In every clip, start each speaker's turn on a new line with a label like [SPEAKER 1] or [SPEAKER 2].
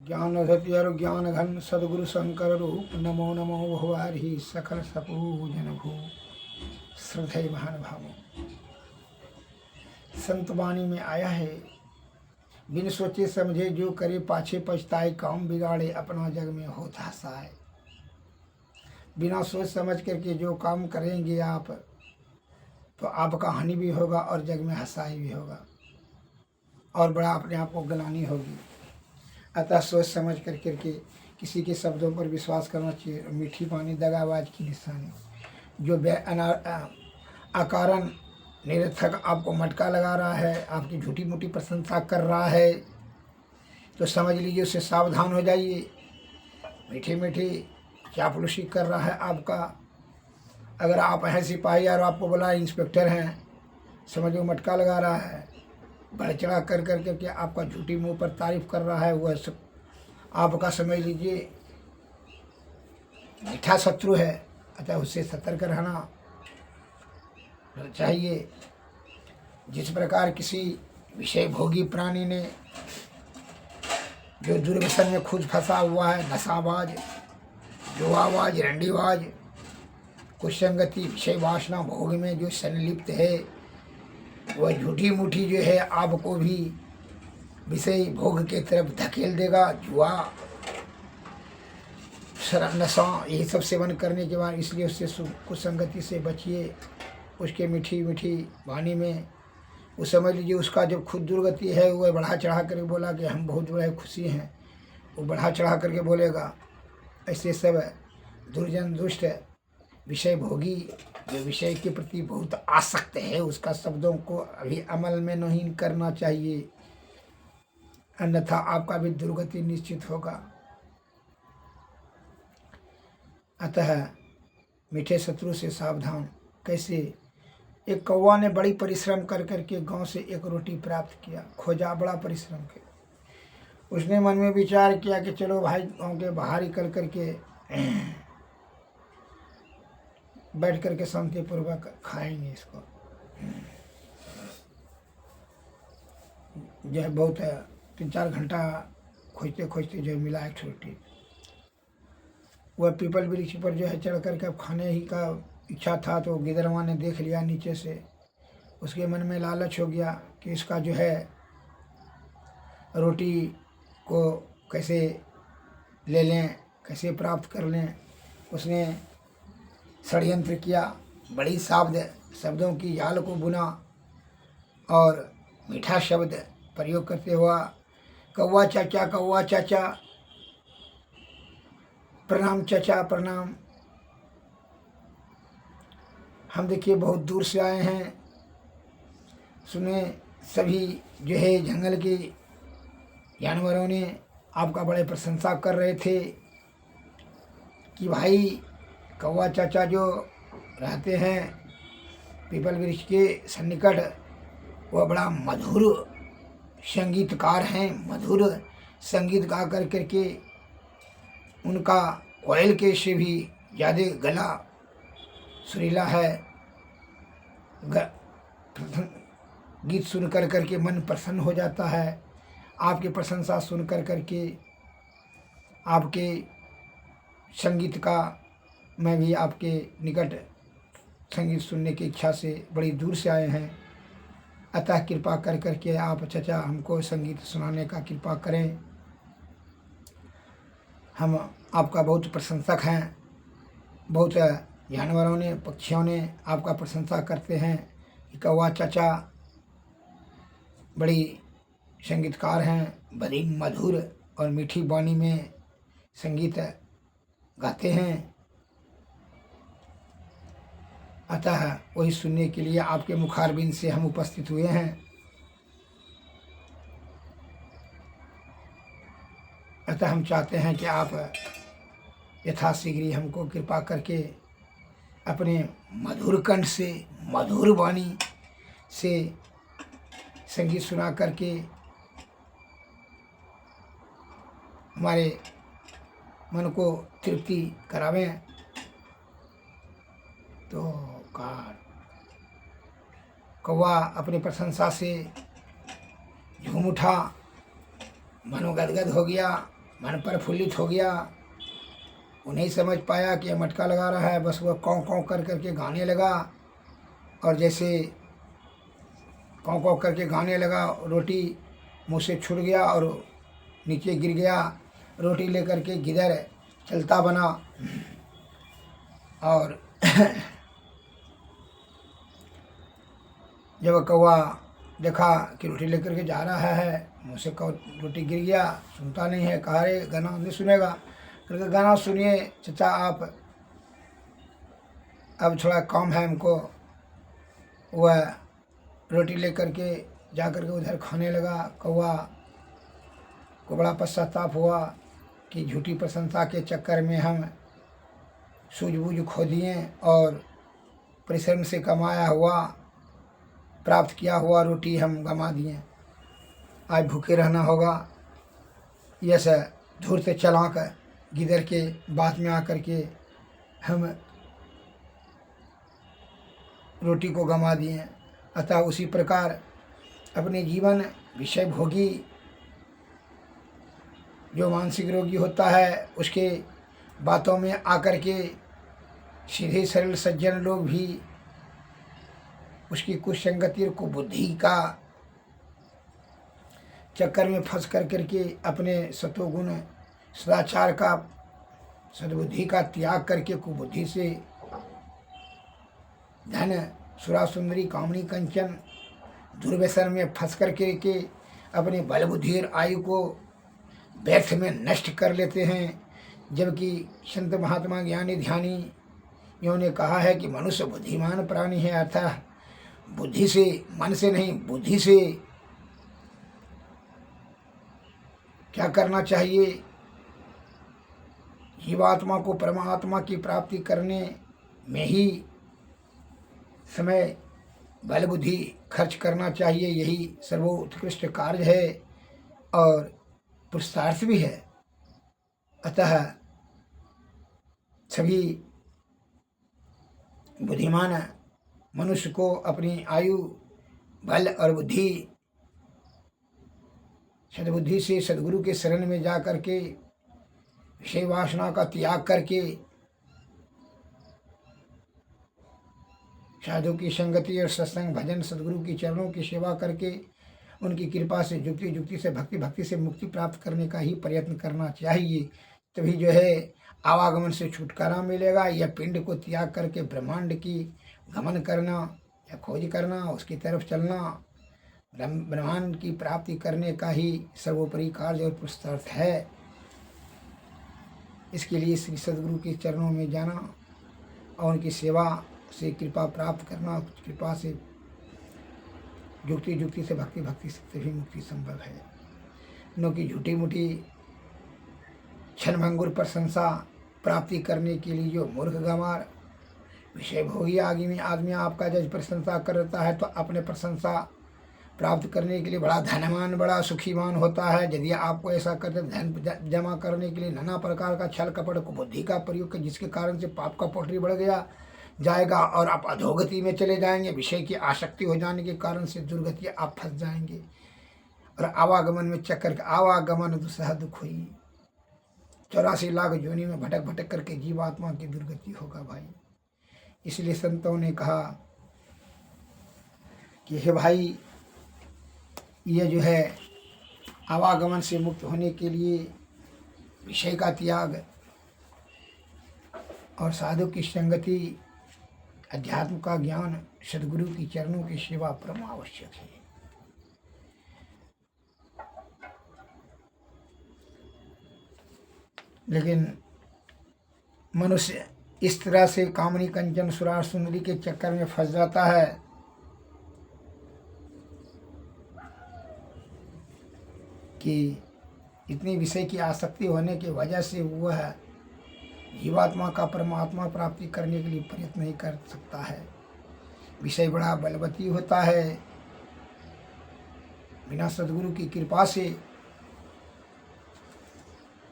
[SPEAKER 1] ज्ञानधर ज्ञान घन सदगुरु शंकर रूप नमो नमो भुआरी सकल सपूजन भू श्रद्धेय महानुभावों। संत वाणी में आया है, बिन सोचे समझे जो करे पाछे पछताए, काम बिगाड़े अपना जग में होता हसाए। बिना सोच समझ करके जो काम करेंगे आप, तो आपका हानि भी होगा और जग में हंसाई भी होगा और बड़ा अपने आप को गलानी होगी। अतः सोच समझ कर करके किसी के शब्दों पर विश्वास करना चाहिए। मीठी पानी दगाबाज की निशानी। जो अकारण निरर्थक आपको मटका लगा रहा है, आपकी झूठी मूठी प्रशंसा कर रहा है, तो समझ लीजिए उससे सावधान हो जाइए। मीठी मीठी चापलूसी कर रहा है आपका। अगर आप हैं सिपाही और आपको बोला इंस्पेक्टर हैं, समझो मटका लगा रहा है, बढ़ चढ़ा कर के आपका झूठी मुंह पर तारीफ कर रहा है, वह सब आपका समझ लीजिए मीठा शत्रु है। अतः उससे सतर्क रहना चाहिए। जिस प्रकार किसी विषय भोगी प्राणी ने जो दुर्व्यसन में खुद फंसा हुआ है, नशाबाज, जुआबाज, रंडीबाज, कुसंगति, विषय वासना, भोग में जो संलिप्त है, वह झूठी मूठी जो है आपको भी विषय भोग के तरफ धकेल देगा। जुआ, नशा, यही सब सेवन करने के बाद, इसलिए उससे कुसंगति से बचिए। उसके मीठी मीठी वाणी में वो समझ लीजिए उसका जब खुद दुर्गति है, वह बढ़ा चढ़ा करके बोला कि हम बहुत बड़े खुशी हैं, वो बढ़ा चढ़ा करके बोलेगा। ऐसे सब दुर्जन दुष्ट विषय भोगी जो विषय के प्रति बहुत आसक्त है, उसका शब्दों को अभी अमल में नहीं करना चाहिए, अन्यथा आपका भी दुर्गति निश्चित होगा। अतः मीठे शत्रु से सावधान। कैसे? एक कौवा ने बड़ी परिश्रम कर करके गांव से एक रोटी प्राप्त किया, खोजा, बड़ा परिश्रम किया। उसने मन में विचार किया कि चलो भाई गांव के बाहर निकल करके बैठ करके शांतिपूर्वक खाएंगे इसको। जो है बहुत 3-4 घंटा खोजते खोजते जो मिला एक रोटी। वह पीपल वृक्ष पर जो है चढ़ करके अब खाने ही का इच्छा था, तो गिदरवा ने देख लिया नीचे से। उसके मन में लालच हो गया कि इसका जो है रोटी को कैसे ले लें, कैसे प्राप्त कर लें। उसने षड्यंत्र किया, बड़ी शब्दों की जाल को बुना और मीठा शब्द प्रयोग करते हुआ, कौवा चाचा, कौवा चाचा, प्रणाम चाचा, प्रणाम। हम देखिए बहुत दूर से आए हैं। सुने सभी जो है जंगल के जानवरों ने आपका बड़े प्रशंसा कर रहे थे कि भाई कौवा चाचा जो रहते हैं पीपल वृक्ष के सन्निकट, वह बड़ा मधुर संगीतकार हैं। मधुर संगीत गा कर करके उनका कोयल के से भी ज़्यादा गला सुरीला है। गीत सुन कर करके मन प्रसन्न हो जाता है। आपकी प्रशंसा सुन कर करके आपके संगीत का मैं भी आपके निकट संगीत सुनने की इच्छा से बड़ी दूर से आए हैं। अतः कृपा कर करके आप चाचा हमको संगीत सुनाने का कृपा करें। हम आपका बहुत प्रशंसक हैं। बहुत जानवरों ने, पक्षियों ने आपका प्रशंसा करते हैं कि कौवा चाचा बड़ी संगीतकार हैं, बड़ी मधुर और मीठी वाणी में संगीत गाते हैं। अतः वही सुनने के लिए आपके मुखारबिंद से हम उपस्थित हुए हैं। अतः हम चाहते हैं कि आप यथाशीघ्र हमको कृपा करके अपने मधुर कंठ से, मधुर वाणी से संगीत सुना करके हमारे मन को तृप्ति करावें। तो कौवा अपनी प्रशंसा से झूम उठा, मनोगदगद हो गया। मन प्रफुल्लित हो गया। वो नहीं समझ पाया कि यह मटका लगा रहा है, बस वह कौं कौं कर करके गाने लगा। और जैसे कौं कौं करके गाने लगा, रोटी मुँह से छूट गया और नीचे गिर गया। रोटी लेकर के गिदर चलता बना और जब कौवा देखा कि रोटी लेकर के जा रहा है, मुँह से रोटी गिर गया, सुनता नहीं है। कहा रे गाना नहीं सुनेगा? करके गाना सुनिए चचा आप, अब थोड़ा काम है हमको। वह रोटी लेकर के जा कर के उधर खाने लगा। कौवा को बड़ा पश्चाताप हुआ कि झूठी प्रशंसा के चक्कर में हम सूझबूझ खो दिए और परिश्रम से कमाया हुआ, प्राप्त किया हुआ रोटी हम गंवा दिए। आज भूखे रहना होगा। यह से धूर्त चलाक गिदर के बात में आकर के हम रोटी को गंवा दिए। अतः उसी प्रकार अपने जीवन विषय भोगी जो मानसिक रोगी होता है, उसके बातों में आकर के सीधे सरल सज्जन लोग भी उसकी कुसंगति और कुबुद्धि का चक्कर में फंस कर करके अपने सतोगुण सदाचार का, सद्बुद्धि का त्याग करके कुबुद्धि से धन सुरा सुंदरी कामनी कंचन दुर्व्यसन में फंस कर के अपने बल बुद्धि और आयु को व्यर्थ में नष्ट कर लेते हैं। जबकि संत महात्मा ज्ञानी ध्यानी इन्होंने कहा है कि मनुष्य बुद्धिमान प्राणी है, अर्थात बुद्धि से, मन से नहीं, बुद्धि से क्या करना चाहिए? जीवात्मा को परमात्मा की प्राप्ति करने में ही समय बल बुद्धि खर्च करना चाहिए। यही सर्वोत्कृष्ट कार्य है और पुरुषार्थ भी है। अतः सभी बुद्धिमान मनुष्य को अपनी आयु, बल और बुद्धि, सद्बुद्धि से सद्गुरु के शरण में जा करके विषय वासना का त्याग करके साधु की संगति और सत्संग भजन सद्गुरु की चरणों की सेवा करके उनकी कृपा से युक्ति युक्ति से भक्ति भक्ति से मुक्ति प्राप्त करने का ही प्रयत्न करना चाहिए। तभी जो है आवागमन से छुटकारा मिलेगा। यह पिंड को त्याग करके ब्रह्मांड की गमन करना या खोज करना, उसकी तरफ चलना, ब्रह्मांड की प्राप्ति करने का ही सर्वोपरि कार्य और पुरुषार्थ है। इसके लिए श्री सद्गुरु के चरणों में जाना और उनकी सेवा से कृपा प्राप्त करना, कृपा से युक्ति युक्ति से भक्ति भक्ति से तभी मुक्ति संभव है। न कि झूठी मूठी क्षणभंगुर प्रशंसा प्राप्ति करने के लिए जो मूर्ख गंवार विषय भोगी आदमी आपका जब प्रशंसा करता है तो अपने प्रशंसा प्राप्त करने के लिए बड़ा धनवान, बड़ा सुखीमान होता है। यदि आपको ऐसा करते धन जमा करने के लिए नाना प्रकार का छल कपट को बुद्धि का प्रयोग कर, जिसके कारण से पाप का पोटरी बढ़ गया जाएगा और आप अधोगति में चले जाएंगे। विषय की आसक्ति हो जाने के कारण से दुर्गति आप फंस जाएंगे और आवागमन में चक्कर का आवागमन दुसह दुख हुई। 84 लाख योनि में भटक भटक करके जीवात्मा की दुर्गति होगा भाई। इसलिए संतों ने कहा कि हे भाई, ये जो है आवागमन से मुक्त होने के लिए विषय का त्याग और साधु की संगति, अध्यात्म का ज्ञान, सद्गुरु की चरणों की सेवा परम आवश्यक है। लेकिन मनुष्य इस तरह से कामनी कंचन सुरार सुंदरी के चक्कर में फंस जाता है कि इतनी विषय की आसक्ति होने की वजह से वह जीवात्मा का परमात्मा प्राप्ति करने के लिए प्रयत्न नहीं कर सकता है। विषय बड़ा बलवती होता है। बिना सद्गुरु की कृपा से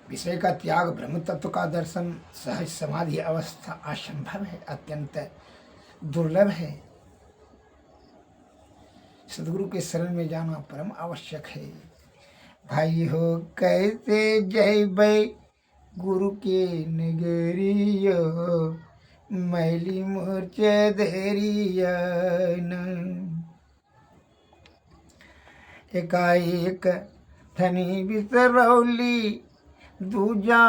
[SPEAKER 1] विषय का त्याग, ब्रह्म तत्व का दर्शन, सहज समाधि अवस्था असंभव है, अत्यंत दुर्लभ है। सद्गुरु के शरण में जाना परम आवश्यक है। भाई हो कैसे जैबै गुरु के नगरिया, मैली मूर्छ धरिया न। एकाएक धनी बिसरौली, दूजा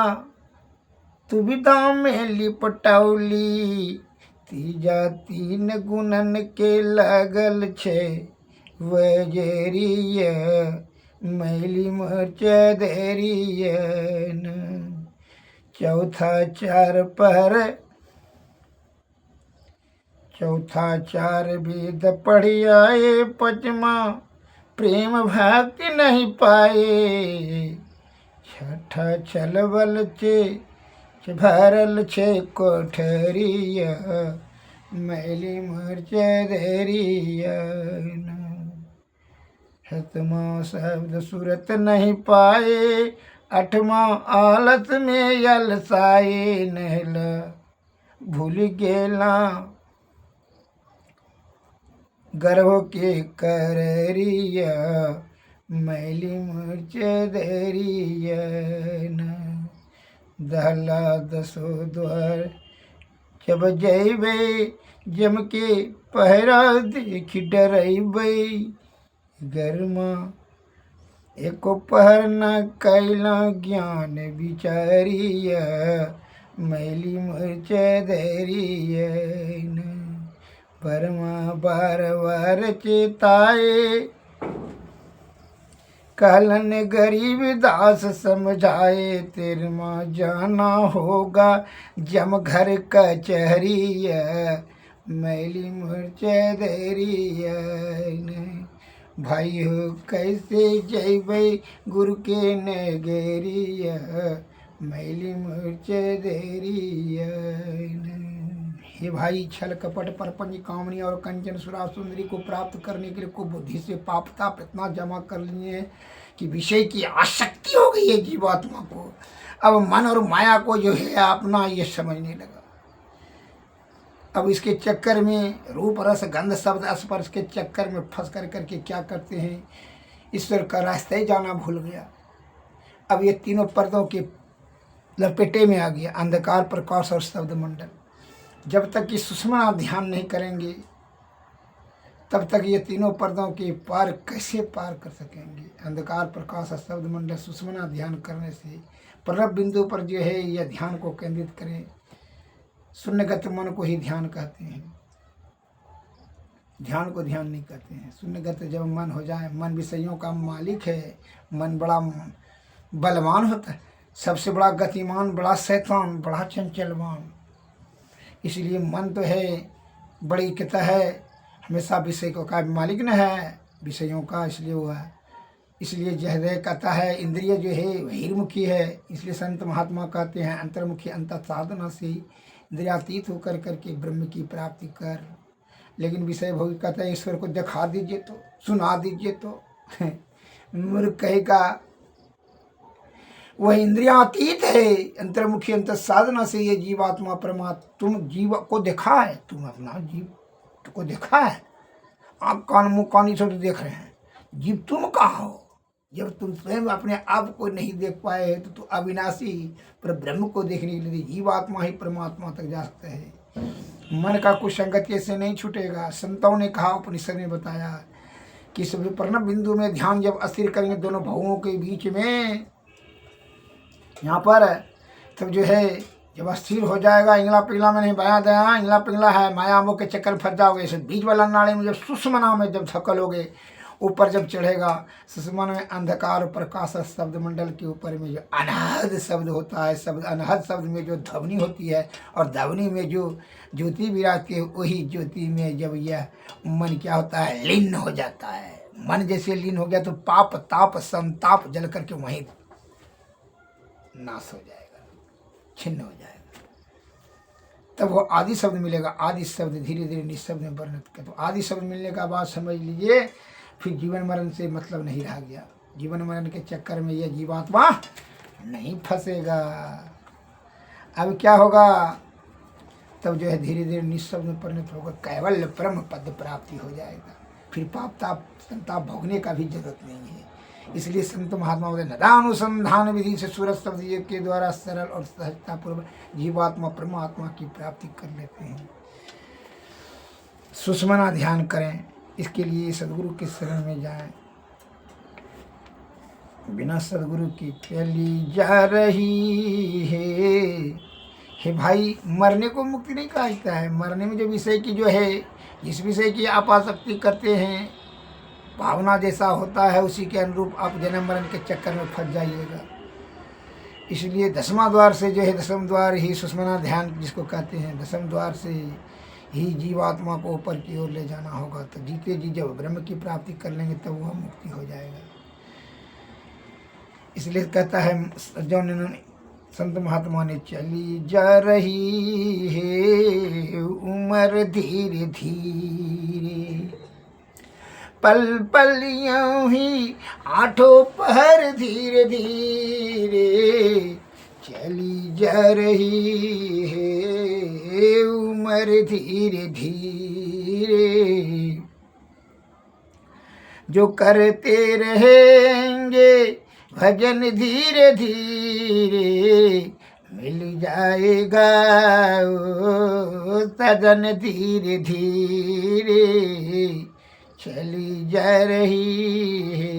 [SPEAKER 1] सुविधा में लिपटौली, तीजा तीन गुणन के लगल छे वजरिया, मैली मूर्छ धरिया न। चौथा चार वेद पढ़ी आए, पचमा प्रेम भक्ति नहीं पाए, छठा छलबल छे भरल छे कोठरिया, मैली मूर्छ धरिया न। सातवां शब्द सुरत नहीं पाए, आठवां आलस में अलसाए, नहला भूल गेला गर्भ के कररिया, मैली मूर्छ धरिया न। दहला दसो द्वार जब जैबै, जम के पहरा देख डरैबै, गरमा एको पहर न कैला ज्ञान विचारिया, मैली मूर्छ धरिया न। परमा बार बार चेताए, कहलन गरीब दास समझाए, तेरमा जाना होगा जम घर कचहरिया, मैली मूर्छ धरिया न। भाई हो कैसे जैबै गुरु के नगरिया, मैली मूर्छ धरिया न। हे भाई, छल कपट परपंच कामनी और कंचन सुरा सुंदरी को प्राप्त करने के लिए को बुद्धि से पाप ताप इतना जमा कर लिए हैं कि विषय की आसक्ति हो गई है जीवात्मा को। अब मन और माया को जो है अपना ये समझने लगा। अब इसके चक्कर में रूप रस गंध शब्द स्पर्श के चक्कर में फंस कर करके क्या करते हैं, ईश्वर का रास्ता ही जाना भूल गया। अब ये तीनों पर्दों के लपेटे में आ गया, अंधकार प्रकाश और शब्द मंडल। जब तक कि सुषमना ध्यान नहीं करेंगे तब तक ये तीनों पर्दों के पार कैसे पार कर सकेंगे। अंधकार प्रकाश और शब्द मंडल सुषमना ध्यान करने से प्रणव बिंदु पर जो है यह ध्यान को केंद्रित करें। शून्यगत मन को ही ध्यान कहते हैं, ध्यान को ध्यान नहीं कहते हैं। शून्यगत जब मन हो जाए, मन विषयों का मालिक है, मन बड़ा बलवान होता है, सबसे बड़ा गतिमान, बड़ा शैतान, बड़ा चंचलवान। इसलिए मन तो है बड़ी कहता है हमेशा विषय को का मालिक न है विषयों का, इसलिए हुआ है। इसलिए जहदय कहता है इंद्रिय जो है बहिर्मुखी है, इसलिए संत महात्मा कहते हैं अंतर्मुखी अंत साधना से इंद्रियातीत होकर करके ब्रह्म की प्राप्ति कर। लेकिन विषय भोगी कहता है ईश्वर को दिखा दीजिए तो, सुना दीजिए तो मूर्ख कहेगा वह इंद्रियातीत है, अंतर्मुखी अंत साधना से ये जीवात्मा परमात्मा। तुम जीव को देखा है, तुम अपना जीव को देखा है, आँख कान मुँह कान से तो देख रहे हैं, जीव तुम कहाँ हो। जब तुम स्वयं अपने आप को नहीं देख पाए तो तू अविनाशी पर ब्रह्म को देखने के लिए जीवात्मा ही परमात्मा तक जा सकते हैं। मन का कुछ संगति ऐसे नहीं छूटेगा। संतों ने कहा, उपनिषद ने बताया कि सभी प्रणव बिंदु में ध्यान जब अस्थिर करेंगे दोनों भावों के बीच में, यहाँ पर तब जो है जब अस्थिर हो जाएगा, इंगला पिंगला में नहीं बया दया, इंगला पिंगला है माया मोह के चक्कर में फंस जाओगे। इस बीच वाला नाले में जब सुषमना में जब धकलोगे, ऊपर जब चढ़ेगा सुषमना में अंधकार और प्रकाश शब्द मंडल के ऊपर में जो अनहद शब्द होता है, शब्द अनहद शब्द में जो ध्वनि होती है और ध्वनि में जो ज्योति विराजती है, वही ज्योति में जब यह मन क्या होता है लीन हो जाता है। मन जैसे लीन हो गया तो पाप ताप संताप जल करके वहीं नाश हो जाएगा, छिन्न हो जाएगा। तब वो आदि शब्द मिलेगा। आदि शब्द धीरे धीरे निशब्द में वर्णित कर। तो आदि शब्द मिलने का बाद समझ लीजिए फिर जीवन मरण से मतलब नहीं रह गया। जीवन मरण के चक्कर में यह जीवात्मा नहीं फंसेगा। अब क्या होगा, तब जो है धीरे धीरे निशब्द में परिणत होगा, कैवल्य परम पद प्राप्ति हो जाएगा। फिर पाप ताप संताप भोगने का भी जरूरत नहीं है। इसलिए संत महात्मा बोले नदानुसंधान विधि से सूरज शब्द के द्वारा सरल और सहजतापूर्वक जीवात्मा परमात्मा की प्राप्ति कर लेते हैं। सुषमना ध्यान करें, इसके लिए सदगुरु के शरण में जाएं। बिना सदगुरु की चली जा रही है। हे भाई, मरने को मुक्ति नहीं कहा जाता है। मरने में जो विषय की जो है, जिस विषय की आप आसक्ति करते हैं, भावना जैसा होता है उसी के अनुरूप आप जन्म मरण के चक्कर में फंस जाइएगा। इसलिए दसवां द्वार से जो है, दसम द्वार ही सुषमना ध्यान जिसको कहते हैं, दसम द्वार से ही जीवात्मा को ऊपर की ओर ले जाना होगा। तो जीते जी जब ब्रह्म की प्राप्ति कर लेंगे तब वह मुक्ति हो जाएगा। इसलिए कहता है जो संत महात्मा ने, चली जा रही है उम्र धीरे धीरे, पल पल यूं ही आठों पहर धीरे धीरे, चली जा रही है उम्र धीरे धीरे। जो करते रहेंगे भजन धीरे धीरे, मिल जाएगा ओ सजन धीरे धीरे, चली जा रही है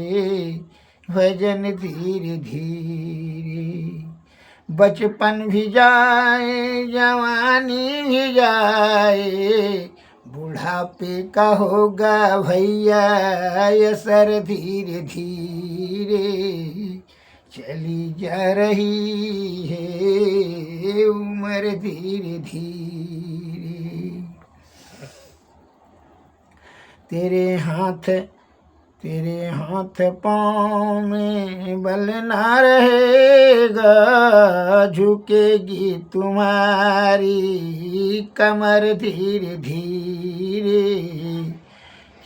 [SPEAKER 1] भजन धीरे धीरे। बचपन भी जाए जवानी भी जाए, बुढ़ापे का होगा भैया असर धीरे धीरे, चली जा रही है उम्र धीरे धीरे। तेरे हाथ पाँव में बल ना रहेगा, झुकेगी तुम्हारी कमर धीरे धीरे,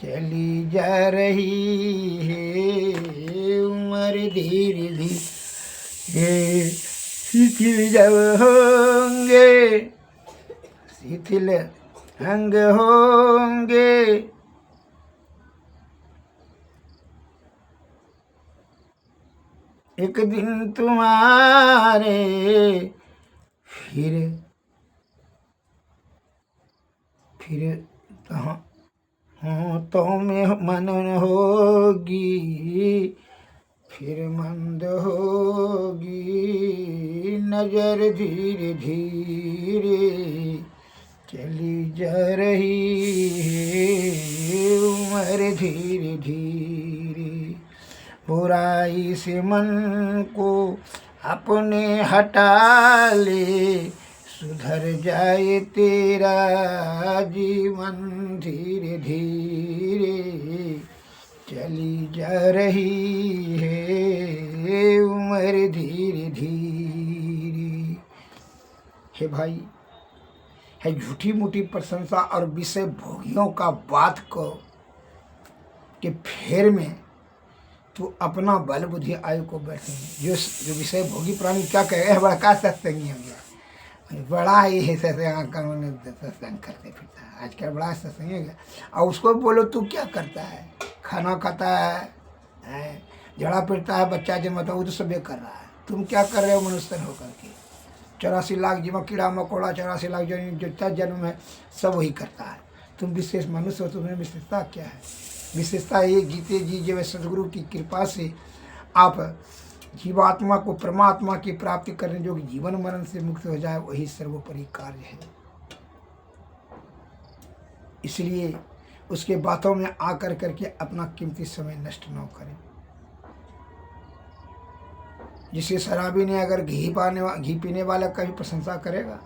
[SPEAKER 1] चली जा रही है उम्र धीरे धीरे। शिथिल जब होंगे शिथिल अंग होंगे, एक दिन तुम्हारे फिर तो में मन होगी, फिर मंद होगी नजर धीरे धीरे, चली जा रही है उम्र धीरे धीरे। बुराई से मन को अपने हटा ले, सुधर जाए तेरा जीवन धीरे धीरे, चली जा रही है उम्र धीरे धीरे। हे भाई, है झूठी मूठी प्रशंसा और विषय भोगियों का बात को के फेर में तो अपना बल बुद्धि आयु को बैठे हैं। जो विषय भोगी प्राणी क्या कहे, बड़ा का सत्संगी हो गया, बड़ा ही है सत्संग करते फिरता है आजकल, बड़ा सत्संगी हो गया। और उसको बोलो तू क्या करता है, खाना खाता है, जड़ा पिटता है, बच्चा जन्मता, वो तो सब कर रहा है। तुम क्या कर रहे हो मनुष्य होकर के? 84 लाख जीव कीड़ा मकोड़ा, 84 लाख जो जन्म है सब वही करता है। तुम विशेष मनुष्य हो, तुम्हें विशेषता क्या है? विशेषता ये जीते जी जब सदगुरु की कृपा से आप जीवात्मा को परमात्मा की प्राप्ति करने जो जीवन मरण से मुक्त हो जाए, वही सर्वोपरि कार्य है। इसलिए उसके बातों में आकर करके अपना कीमती समय नष्ट न करें। जिसे शराबी ने अगर घी पीने वाला कभी प्रशंसा करेगा?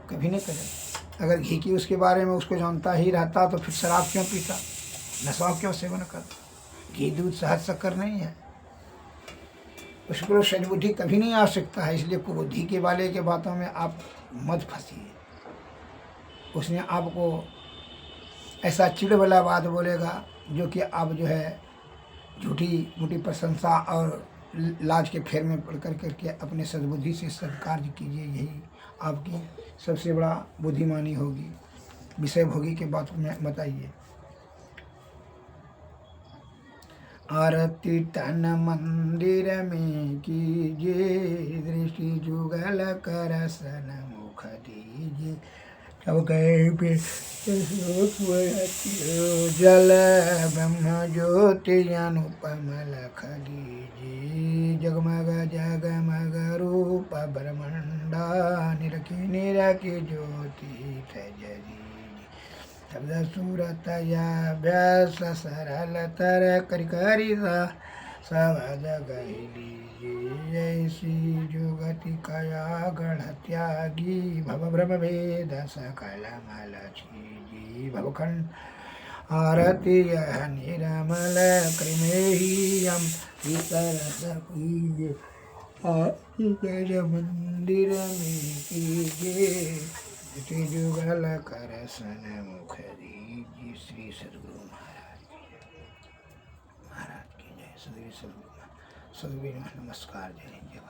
[SPEAKER 1] कभी नहीं करेगा। अगर घी की उसके बारे में उसको जानता ही रहता तो फिर शराब क्यों पीता, नशा क्यों सेवन करता? घी दूध सहज शक्कर नहीं है, उसको सद्बुद्धि कभी नहीं आ सकता है। इसलिए कुबुद्धि के वाले के बातों में आप मत फंसिए। उसने आपको ऐसा चिड़ वाला बात बोलेगा जो कि आप जो है झूठी मूठी प्रशंसा और लाज के फेर में पड़ करके अपने सद्बुद्धि से सत्कार्य कीजिए, यही आपकी सबसे बड़ा बुद्धिमानी होगी। विषय भोगी के बात में बताइए। आरती तन मंदिर में कीजिए, दृष्टि जुगल कर सन्मुख दीजिए। अब गए पे जल ब्रह्म ज्योति अनुपम लख दीजिए। जगमग जगमग रूप ब्रह्मंडा, निरखी निरखी ज्योति तजरी। शब्द सूरत अभ्यास सरल तर करि करि सवद गहि लीजिए। ऐसी जुगति कया गढ़ त्यागी, भव भ्रम भेद सकल मल छीजी। भवखंड आरती यह निरमल, कृमेहियम वितरस कीजिए। आरती मंदिर में कीजिए, दृष्टि जुगल कर सन्मुख दीजिए। श्री सद्गुरु महाराज की जय। सदगुरु सद्गुरु नमस्कार। जय जय।